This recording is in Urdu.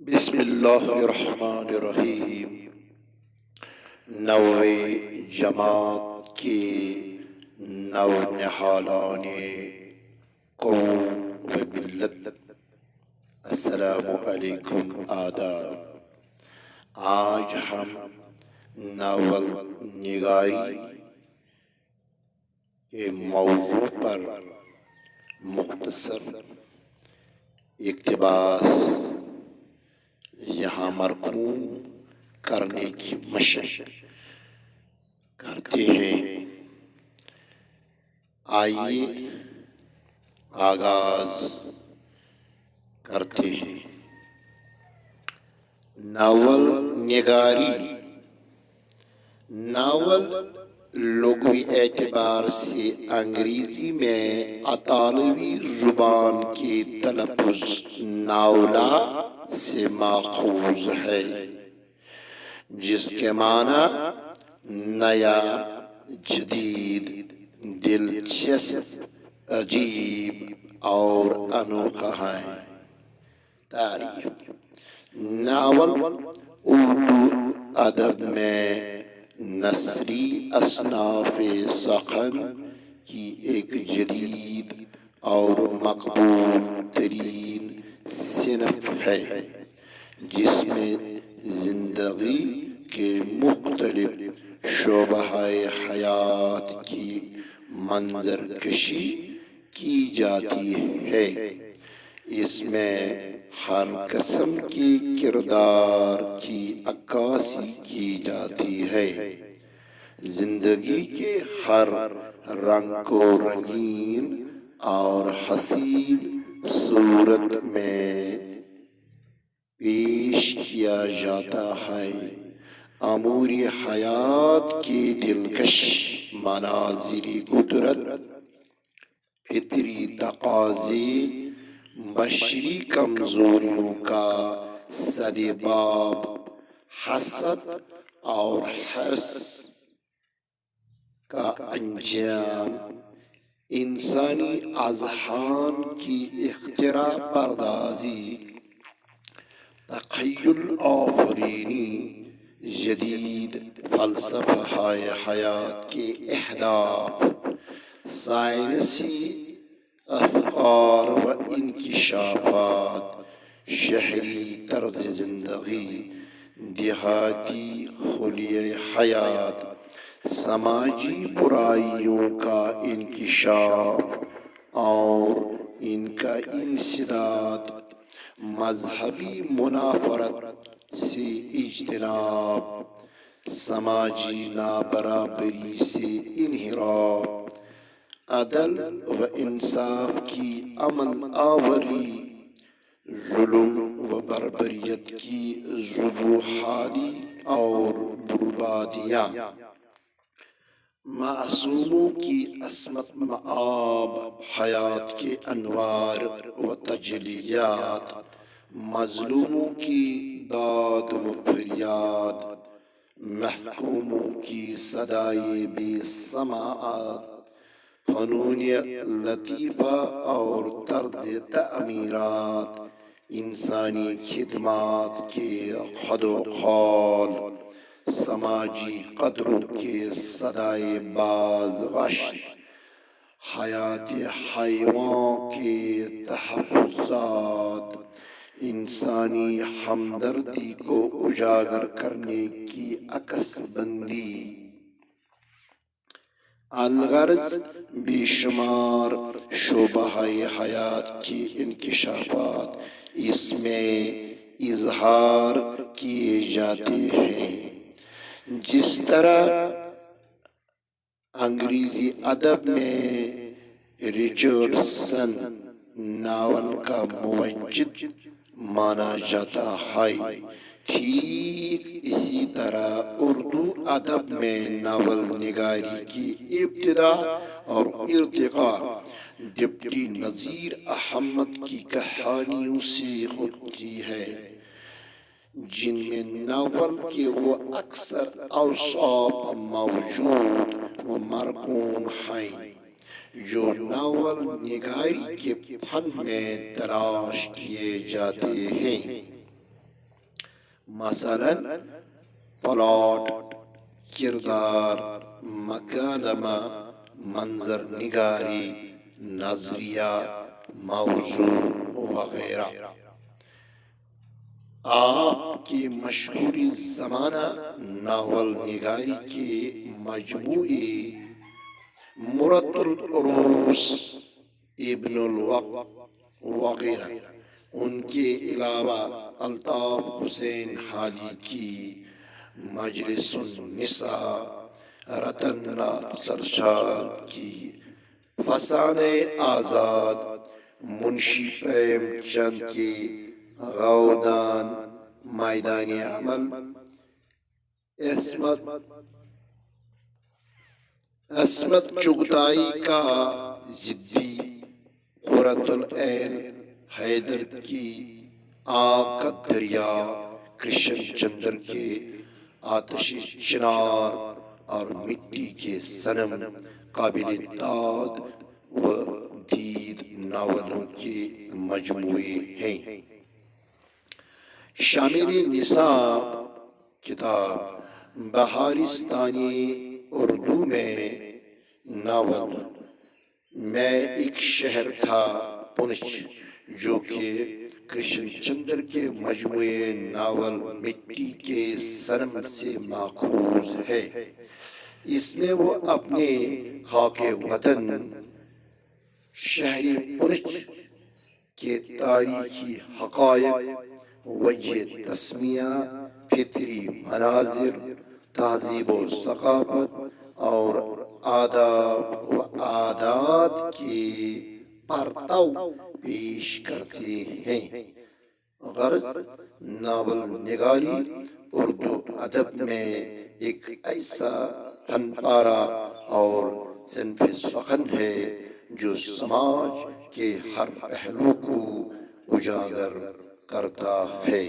بسم اللہ الرحمن الرحیم۔ نوے جماعت کی نو نہالان قوم و ملت، السلام علیکم، آداب۔ آج ہم ناول نگاری کے موضوع پر مختصر اقتباس یہاں مرقوم کرنے کی مشق کرتے ہیں۔ آئیے آغاز کرتے ہیں۔ ناول نگاری ناول لغوی اعتبار سے انگریزی میں اطالوی زبان کے تلفظ ناولا سے ماخوذ ہے، جس کے معنی نیا، جدید، دلچسپ، عجیب اور انوکھا ہے۔ تعریف: ناول اردو ادب میں نثری اصناف سخن کی ایک جدید اور مقبول ترین صنف ہے، جس میں زندگی کے مختلف شعبہ حیات کی منظر کشی کی جاتی ہے۔ اس میں ہر قسم کے کردار کی عکاسی کی جاتی ہے۔ زندگی کے ہر رنگ کو رنگین اور حسین صورت میں پیش کیا جاتا ہے۔ امور حیات کے دلکش مناظر قدرت، فطری تقاضے، بشری کمزوریوں کا سدباب، حسد اور حرص کا انجام، انسانی اذہان کی اختراع پردازی، تخیل آفرینی، جدید فلسفہ حیات کے اہداف، سائنسی افکار و انکشافات، شہری طرز زندگی، دیہاتی حلیہ حیات، سماجی برائیوں کا انکشاف اور ان کا انسداد، مذہبی منافرت سے اجتناب، سماجی نابرابری سے انحراف، عدل و انصاف کی عمل آوری، ظلم و بربریت کی زبوحالی اور بربادیاں، معصوموں کی عصمت مآب، حیات کے انوار و تجلیات، مظلوموں کی داد و فریاد، محکوموں کی صدائے بے سماعت، فنون لطیفہ اور طرز تعمیرات، انسانی خدمات کے خد و خال، سماجی قدروں کے صدائے بازگشت، حیات حیوان کے تحفظات، انسانی ہمدردی کو اجاگر کرنے کی عکس بندی، الغرض بے شمار شعبہ حیات کے انکشافات اس میں اظہار کیے جاتے ہیں۔ جس طرح انگریزی ادب میں رچرڈسن ناول کا موجد مانا جاتا ہے، ٹھیک اسی طرح اردو ادب میں ناول نگاری کی ابتدا اور ارتقاء ڈپٹی نذیر احمد کی کہانیوں سے ہوتی ہے، جن میں ناول کے وہ اکثر اوصاف موجود و مرقوم ہیں جو ناول نگاری کے فن میں تلاش کیے جاتے ہیں۔ مثلاً پلاٹ، کردار، مکالمہ، منظر نگاری، نظریہ، موضوع وغیرہ۔ آپ کی مشہوری زمانہ ناول نگاری کے مجموعے مرۃ العروس، ابن الوقت وغیرہ، ان کے علاوہ الطاف حسین حالی کی مجلس النساء، رتن ناتھ سرشار کی فسانہ آزاد، منشی پریم چند کے غودان، میدان عمل، عصمت چغتائی کا ضدی، قرۃ العین حیدر کی آگ کا دریا، کرشن چندر کے آتش چنار اور مٹی کے صنم قابل داد و دید ناولوں کے مجموعے ہیں۔ شامل نصاب کتاب بہارستانی اردو میں ناول میں ایک شہر تھا پونچھ، جو کہ کرشن چندر کے مجموعے ناول مٹی کے صنم سے ماخوذ ہے۔ اس میں وہ اپنے خاک وطن شہر پونچھ کے تاریخی حقائق، وجہ تسمیہ، فطری مناظر، تہذیب و ثقافت اور آداب و عادات کی پرتو پیش کرتے ہیں۔ غرض ناول نگاری اردو ادب میں ایک ایسا فن پارہ اور صنف سخن ہے جو سماج کے ہر پہلو کو اجاگر کرتا ہے۔